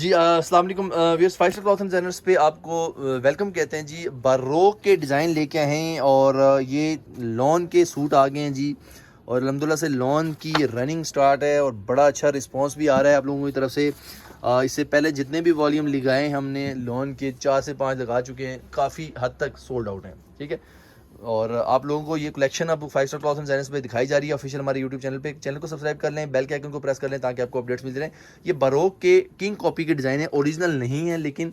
जी अस्सलाम वालेकुम viewers, 5 star cloth and designers पे आपको वेलकम कहते हैं जी। बारोक के डिज़ाइन लेके आए हैं और ये लॉन के सूट आ गए हैं जी। और अल्हम्दुलिल्लाह से लॉन की रनिंग स्टार्ट है और बड़ा अच्छा रिस्पांस भी आ रहा है आप लोगों की तरफ से। इससे पहले जितने भी वॉल्यूम लगाए हमने लॉन के 4 से 5 लगा चुके हैं, काफ़ी हद तक सोल्ड आउट हैं। ठीक है, और आप लोगों को ये कलेक्शन अब 5 स्टार क्लॉथ एंड डिज़ाइनर्स पे दिखाई जा रही है ऑफिशियल हमारे यूट्यूब चैनल पे। चैनल को सब्सक्राइब कर लें, बेल के आइकन को प्रेस कर लें ताकि आपको अपडेट्स मिलते रहें। ये बारोक के किंग कॉपी के डिज़ाइन है, ओरिजिनल नहीं है लेकिन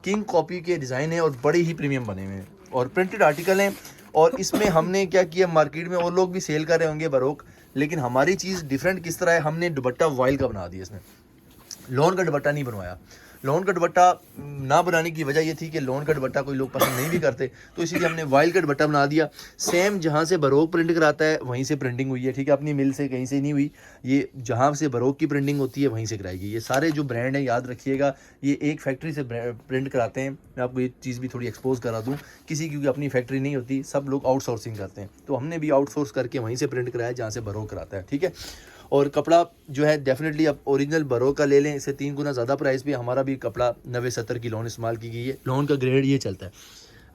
किंग कॉपी के डिज़ाइन है और बड़े ही प्रीमियम बने हुए हैं और प्रिंटेड आर्टिकल हैं। और इसमें हमने क्या किया, मार्केट में और लोग भी सेल कर रहे होंगे बारोक, लेकिन हमारी चीज़ डिफरेंट किस तरह है, हमने दुपट्टा वॉइल का बना दिया। इसमें लोन का दुपट्टा नहीं बनवाया। लोन का दुपट्टा ना बनाने की वजह ये थी कि लोन का दुपट्टा कोई लोग पसंद नहीं भी करते, तो इसीलिए हमने वाइल का दुपट्टा बना दिया। सेम जहाँ से बारोक प्रिंट कराता है वहीं से प्रिंटिंग हुई है। ठीक है, अपनी मिल से कहीं से नहीं हुई, ये जहाँ से बारोक की प्रिंटिंग होती है वहीं से कराई गई। ये सारे जो ब्रांड हैं याद रखिएगा, ये एक फैक्ट्री से प्रिंट कराते हैं। मैं आपको ये चीज़ भी थोड़ी एक्सपोज करा दूँ, किसी की अपनी फैक्ट्री नहीं होती, सब लोग आउटसोर्सिंग करते हैं, तो हमने भी आउटसोर्स करके वहीं से प्रिंट कराया जहाँ से बारोक कराता है। ठीक है, और कपड़ा जो है डेफिनेटली आप ओरिजिनल बारोक का ले लें, इससे 3 गुना ज़्यादा प्राइस पे हमारा भी कपड़ा 90-70 की लॉन इस्तेमाल की गई है। लॉन का ग्रेड ये चलता है,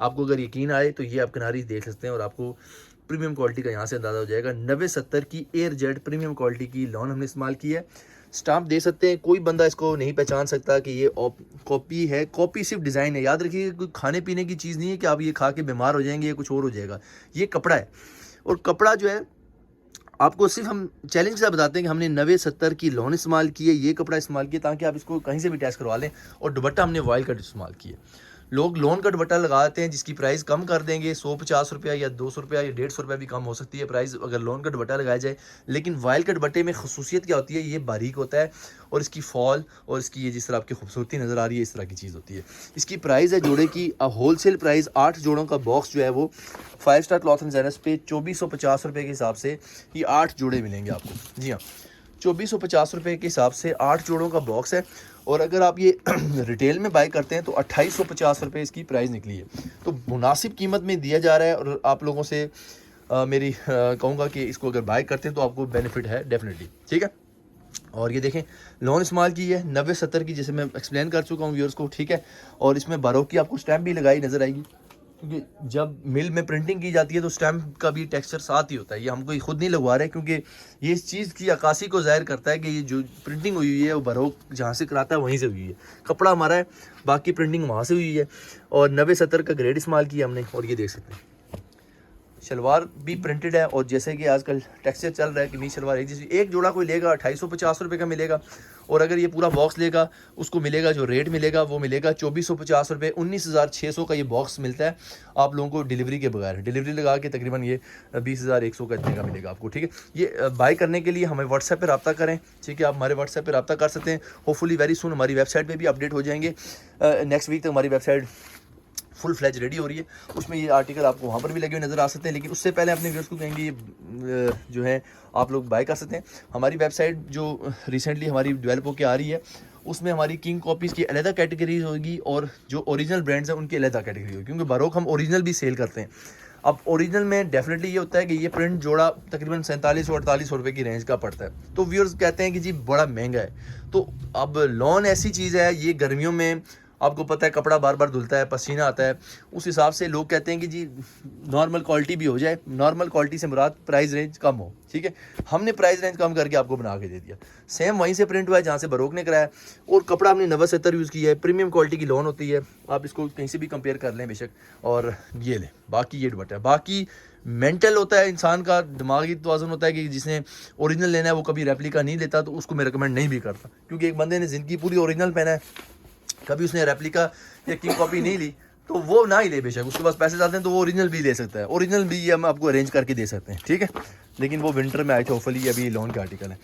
आपको अगर यकीन आए तो ये आप किनारी देख सकते हैं और आपको प्रीमियम क्वालिटी का यहाँ से अंदाज़ा हो जाएगा। 90-70 की एयर जेट प्रीमियम क्वालिटी की लॉन हमने इस्तेमाल की है। स्टाम्प दे सकते हैं, कोई बंदा इसको नहीं पहचान सकता कि ये कॉपी है। कॉपी सिर्फ डिज़ाइन है, याद रखिए कोई खाने पीने की चीज़ नहीं है कि आप ये खा के बीमार हो जाएंगे या कुछ और हो जाएगा। ये कपड़ा है और कपड़ा जो है आपको सिर्फ हम चैलेंज से बताते हैं कि हमने 90-70 की लॉन इस्तेमाल की है, ये कपड़ा इस्तेमाल किया ताकि आप इसको कहीं से भी टेस्ट करवा लें। और दुपट्टा हमने वॉइल कट इस्तेमाल किया। लोग लोन का दुपट्टा लगाते हैं जिसकी प्राइस कम कर देंगे, 150 रुपया या 200 रुपया या 150 रुपया भी कम हो सकती है प्राइस अगर लोन का दुपट्टा लगाया जाए। लेकिन वॉइल के दुपट्टे में खसूसियत क्या होती है, ये बारीक होता है और इसकी फॉल और इसकी ये जिस तरह आपकी खूबसूरती नज़र आ रही है इस तरह की चीज़ होती है। इसकी प्राइस है जोड़े की होलसेल प्राइस 8 जोड़ों का बॉक्स जो है वो 5 स्टार क्लॉथ एंड डिज़ाइनर्स पे 2450 रुपये के हिसाब से ये 8 जोड़े मिलेंगे आपको। जी हाँ, 2450 रुपये के हिसाब से 8 जोड़ों का बॉक्स है। और अगर आप ये रिटेल में बाय करते हैं तो 2850 रुपये इसकी प्राइस निकली है। तो मुनासिब कीमत में दिया जा रहा है और आप लोगों से मेरी कहूँगा कि इसको अगर बाय करते हैं तो आपको बेनिफिट है डेफिनेटली। ठीक है, और ये देखें लॉन इस्तेमाल की है 90-70 की, जैसे मैं एक्सप्लेन कर चुका हूँ व्यूअर्स को। ठीक है, और इसमें बारोक की आपको स्टैम्प भी लगाई नज़र आएगी, क्योंकि जब मिल में प्रिंटिंग की जाती है तो स्टैम्प का भी टेक्सचर साथ ही होता है। ये हम कोई खुद नहीं लगवा रहे, क्योंकि ये इस चीज़ की अक्कासी को ज़ाहिर करता है कि ये जो प्रिंटिंग हुई हुई है वो बारोक जहाँ से कराता है वहीं से हुई है। कपड़ा हमारा है, बाकी प्रिंटिंग वहाँ से हुई है। और 90-70 का ग्रेड इस्तेमाल किया हमने। और ये देख सकते हैं शलवार भी प्रिंटेड है, और जैसे कि आजकल टेक्सचर चल रहा है कि मीच शलवार एक जैसी, एक जोड़ा कोई लेगा 2850 रुपये का मिलेगा। और अगर ये पूरा बॉक्स लेगा उसको मिलेगा, जो रेट मिलेगा वो मिलेगा 2450 रुपये। 19,600 का ये बॉक्स मिलता है आप लोगों को डिलीवरी के बगैर। डिलीवरी लगा के तकरीबन ये 20,100 का इतने का मिलेगा आपको। ठीक है, ये बाय करने के लिए हमें व्हाट्सएप पर रब्ता करें। ठीक है, आप हमारे व्हाट्सएप पर रब्ता कर सकते हैं। होपफुली वेरी सुन हमारी वेबसाइट पर भी अपडेट हो जाएंगे। नेक्स्ट वीक तक हमारी वेबसाइट फुल फ्लैज रेडी हो रही है, उसमें ये आर्टिकल आपको वहाँ पर भी लगे हुए नज़र आ सकते हैं। लेकिन उससे पहले अपने व्यूअर्स को कहेंगे ये जो है आप लोग बाय कर सकते हैं। हमारी वेबसाइट जो रिसेंटली हमारी डेवलप होकर आ रही है उसमें हमारी किंग कॉपीज़ की अलहदा कैटेगरीज होगी और जो ओरिजिनल ब्रांड्स हैं उनकी अलहदा कैटेगरी होगी, क्योंकि बारोक हम ओरिजिनल भी सेल करते हैं। अब ओरिजिनल में डेफिनेटली ये होता है कि ये प्रिंट जोड़ा तकरीबन 47-48 रुपये की रेंज का पड़ता है, तो व्यूअर्स कहते हैं कि जी बड़ा महंगा है। तो अब लॉन ऐसी चीज़ है, ये गर्मियों में आपको पता है कपड़ा बार बार धुलता है, पसीना आता है, उस हिसाब से लोग कहते हैं कि जी नॉर्मल क्वालिटी भी हो जाए। नॉर्मल क्वालिटी से मुराद प्राइस रेंज कम हो। ठीक है, हमने प्राइस रेंज कम करके आपको बना के दे दिया। सेम वहीं से प्रिंट हुआ है जहाँ से बारोक ने कराया, और कपड़ा हमने 90-70 यूज़ किया है। प्रीमियम क्वालिटी की लॉन होती है, आप इसको कहीं से भी कंपेयर कर लें बेशक। और ये लें, बाकी ये दुपट्टा है। बाकी मेंटल होता है इंसान का, दिमागी तवाज़ुन होता है कि जिसने ओरिजिनल लेना है वो कभी रेप्लिका नहीं लेता, तो उसको मैं रिकमेंड नहीं भी करता। क्योंकि एक बंदे ने ज़िंदगी पूरी ओरिजिनल पहना है, कभी उसने रेप्लिका या किंग कॉपी नहीं ली, तो वो ना ही ले बेशक। उसके पास पैसे जाते हैं तो वो ओरिजिनल भी ले सकता है, ओरिजिनल भी ये हम आपको अरेंज करके दे सकते हैं। ठीक है, लेकिन वो विंटर में आए थे होपफुली, अभी लॉन के आर्टिकल है।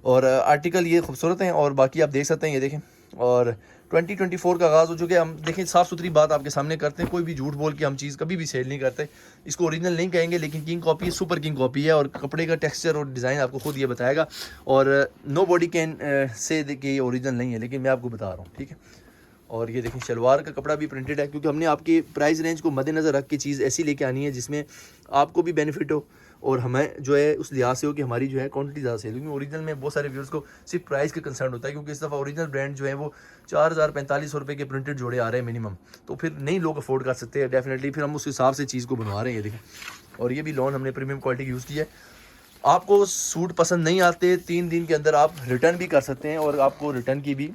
और आर्टिकल ये खूबसूरत हैं और बाकी आप देख सकते हैं, ये देखें। और 2024 का आगाज़ हो चुके हैं। हम देखें साफ़ सुथरी बात आपके सामने करते हैं, कोई भी झूठ बोल के हम चीज़ कभी भी सेल नहीं करते। इसको ओरिजिनल नहीं कहेंगे, लेकिन king copy super king copy है और कपड़े का टेक्सचर और डिज़ाइन आपको खुद ये बताएगा। और नो बॉडी कैन से कि ये ओरिजिनल नहीं है, लेकिन मैं आपको बता रहा हूँ। ठीक है, और ये देखें शलवार का कपड़ा भी प्रिंटेड है, क्योंकि हमने आपकी प्राइस रेंज को मद्देनज़र रख के चीज़ ऐसी लेके आनी है जिसमें आपको भी बेनिफिट हो और हमें जो है उस लिहाज से हो कि हमारी जो है क्वांटिटी ज़्यादा सेल, क्योंकि ओरिजिनल में बहुत सारे व्यूअर्स को सिर्फ प्राइस का कंसर्न होता है, क्योंकि इस दफ़ा ओरिजिनल ब्रांड जो है वो 4045 रुपये के प्रिंटेड जोड़े आ रहे हैं मिनिमम, तो फिर नहीं लोग अफोर्ड कर सकते हैं डेफिनेटली, फिर हम उस हिसाब से चीज़ को बनवा रहे हैं। ये देखें, और ये भी लॉन हमने प्रीमियम क्वालिटी यूज़ की है। आपको सूट पसंद नहीं आते 3 दिन के अंदर आप रिटर्न भी कर सकते हैं, और आपको रिटर्न की भी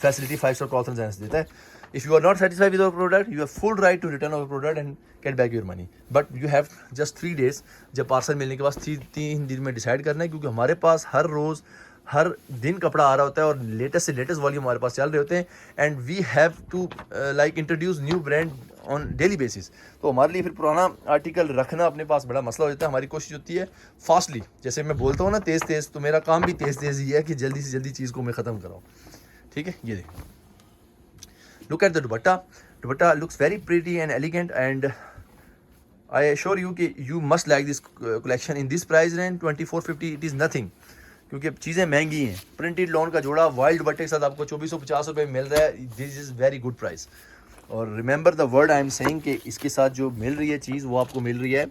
facility 5 star cloth and designs देता है। If you are not satisfied with our product, you have full right to return our product and get back your money, but you have just 3 days, जब parcel मिलने के बाद 3 दिन में decide करना है, क्योंकि हमारे पास हर रोज़ हर दिन कपड़ा आ रहा होता है और लेटेस्ट से लेटेस्ट वॉल्यूम हमारे पास चल रहे होते हैं, and we have to like introduce new brand on daily basis. तो हमारे लिए फिर पुराना आर्टिकल रखना अपने पास बड़ा मसला हो जाता है। हमारी कोशिश होती है फास्टली, जैसे मैं बोलता हूँ ना तेज़ तेज़, तो मेरा काम भी तेज़ तेज़ ही है कि जल्दी से जल्दी चीज़ को मैं ख़त्म कराऊँ। ठीक है, ये देखें, look at the dupatta. Dupatta looks very pretty and elegant, and I assure you कि you must like this collection in this price range 2450। It is nothing, क्योंकि चीज़ें महंगी हैं। प्रिंटेड लॉन का जोड़ा वाइल्ड दुपट्टे के साथ आपको 2450 रुपये मिल रहा है। This is very good price. और remember the word I am saying कि इसके साथ जो मिल रही है चीज़ वो आपको मिल रही है,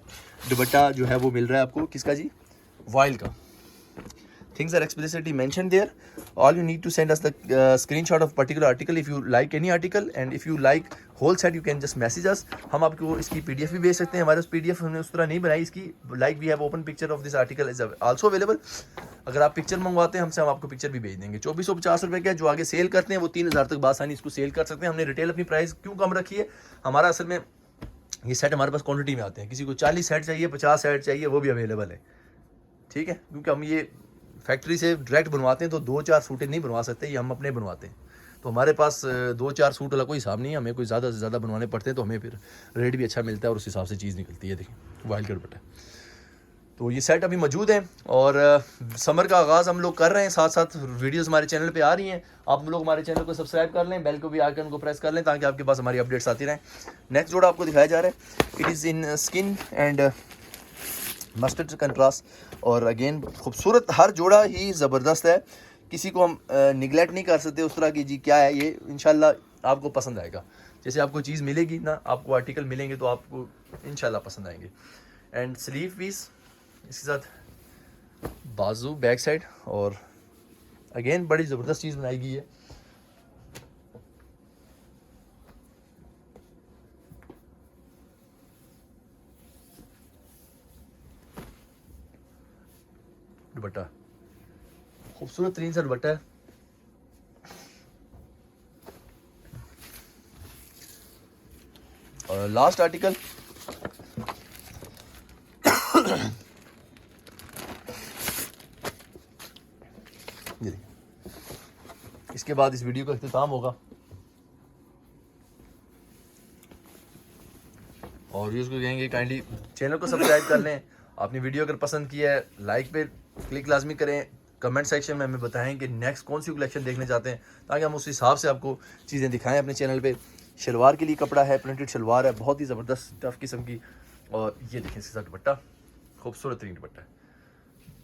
दुपट्टा जो है वो मिल रहा है आपको किसका जी, वाइल्ड का। Things are explicitly mentioned there. All you need to send us the screenshot of particular article if you like any article, and if you like whole set you can just message us. हम आपको इसकी PDF भी भेज सकते हैं। हमारे पास PDF हमने उस तरह नहीं बनाई इसकी, like we have open picture of this article is also available. अगर आप पिक्चर मंगवाते हैं हमसे, हम आपको पिक्चर भी भेज देंगे। 2450 रुपये का जो आगे सेल करते हैं वो 3000 तक बासानी इसको सेल कर सकते हैं। हमने रिटेल अपनी प्राइस क्यों कम रखी है, हमारा असल में ये सेट हमारे पास क्वान्टिटी में आते हैं। किसी को 40 सेट चाहिए, 50 सेट चाहिए, वो भी अवेलेबल है। ठीक है, क्योंकि हम ये फैक्ट्री से डायरेक्ट बनवाते हैं, तो 2-4 सूटें नहीं बनवा सकते, ये हम अपने बनवाते हैं। तो हमारे पास 2-4 सूट वाला कोई हिसाब नहीं है, हमें कोई ज़्यादा से ज़्यादा बनवाने पड़ते हैं, तो हमें फिर रेट भी अच्छा मिलता है और उस हिसाब से चीज़ निकलती है। देखिए वाइल्ड का दुपट्टा, तो ये सेट अभी मौजूद है, और समर का आगाज़ हम लोग कर रहे हैं, साथ साथ वीडियोस हमारे चैनल पे आ रही हैं। आप लोग हमारे चैनल को सब्सक्राइब कर लें, बेल को भी आइकन को प्रेस कर लें, ताकि आपके पास हमारी अपडेट्स आती रहें। नेक्स्ट जोड़ा आपको दिखाया जा रहा है, it is in skin and mustard contrast, और अगेन खूबसूरत, हर जोड़ा ही ज़बरदस्त है, किसी को हम निगलेक्ट नहीं कर सकते उस तरह की जी क्या है। ये इंशाल्लाह आपको पसंद आएगा, जैसे आपको चीज़ मिलेगी ना, आपको आर्टिकल मिलेंगे तो आपको इंशाल्लाह पसंद आएंगे। एंड स्लीव पीस इसके साथ बाजू बैक साइड, और अगेन बड़ी ज़बरदस्त चीज़ बनाई गई है। दुपट्टा खूबसूरत तरीन सा दुपट्टा है, और लास्ट आर्टिकल ये देखिए, इसके बाद इस वीडियो का इख्तिताम होगा, और ये उसको कहेंगे काइंडली चैनल को सब्सक्राइब कर लें। आपने वीडियो अगर पसंद किया है लाइक पे क्लिक लाजमी करें, कमेंट सेक्शन में हमें बताएं कि नेक्स्ट कौन सी कलेक्शन देखने चाहते हैं, ताकि हम उस हिसाब से आपको चीज़ें दिखाएं अपने चैनल पे। शलवार के लिए कपड़ा है, प्रिंटेड शलवार है, बहुत ही ज़बरदस्त टफ किस्म की, और ये देखें इसके साथ दुपट्टा, खूबसूरत तरीन दुपट्टा है।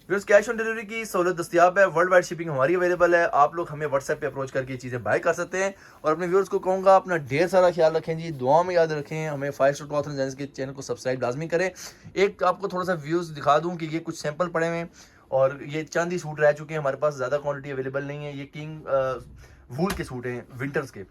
व्यूअर्स, कैश ऑन डिलीवरी की सहूलत दस्तियाब है, वर्ल्ड वाइड शिपिंग हमारी अवेलेबल है। आप लोग हमें व्हाट्सएप पे अप्रोच करके चीज़ें बाय कर सकते हैं, और अपने व्यूअर्स को कहूँगा अपना ढेर सारा ख्याल रखें जी, दुआ में याद रखें, हमें 5 स्टार क्लॉथ एंड डिजाइन्स के चैनल को सब्सक्राइब लाजमी करें। एक आपको थोड़ा सा व्यूज़ दिखा दूँ कि ये कुछ सैंपल पड़े हुए हैं, और ये चंद ही सूट रह चुके हैं हमारे पास, ज़्यादा क्वान्टिटी अवेलेबल नहीं है। ये किंग वूल के सूट हैं विंटर्स के,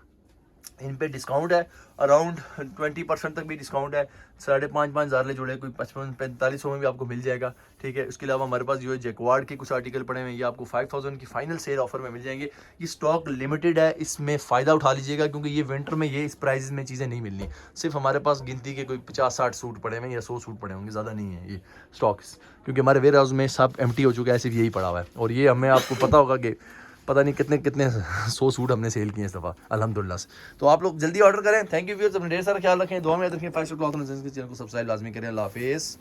इन पे डिस्काउंट है, अराउंड 20% तक भी डिस्काउंट है। 5,500 हज़ार ले जोड़े, कोई 55-4500 में भी आपको मिल जाएगा। ठीक है, उसके अलावा हमारे पास जो है जैक्वार्ड के कुछ आर्टिकल पड़े हुए हैं, ये आपको 5000 की फाइनल सेल ऑफर में मिल जाएंगे। ये स्टॉक लिमिटेड है, इसमें फ़ायदा उठा लीजिएगा, क्योंकि ये विंटर में ये इस प्राइस में चीज़ें नहीं मिलनी। सिर्फ हमारे पास गिनती के कोई 50-60 सूट पड़े हुए या 100 सूट पड़े होंगे, ज़्यादा नहीं है ये स्टॉक्स, क्योंकि हमारे वेयर हाउस में सब एम्प्टी हो चुका है, सिर्फ यही पड़ा हुआ है। और ये हमें आपको पता होगा कि पता नहीं कितने कितने 100 सूट हमने सेल किए इस दफ़ा अल्हम्दुलिल्लाह से। तो आप लोग जल्दी ऑर्डर करें। थैंक यू व्यूअर्स, अपने ढेर सारा ख्याल रखें, दुआ में याद रखें। 5 स्टार क्लॉथ एंड डिजाइन्स के चैनल को सब्सक्राइब लाजमी करें। अल्लाह हाफिज़।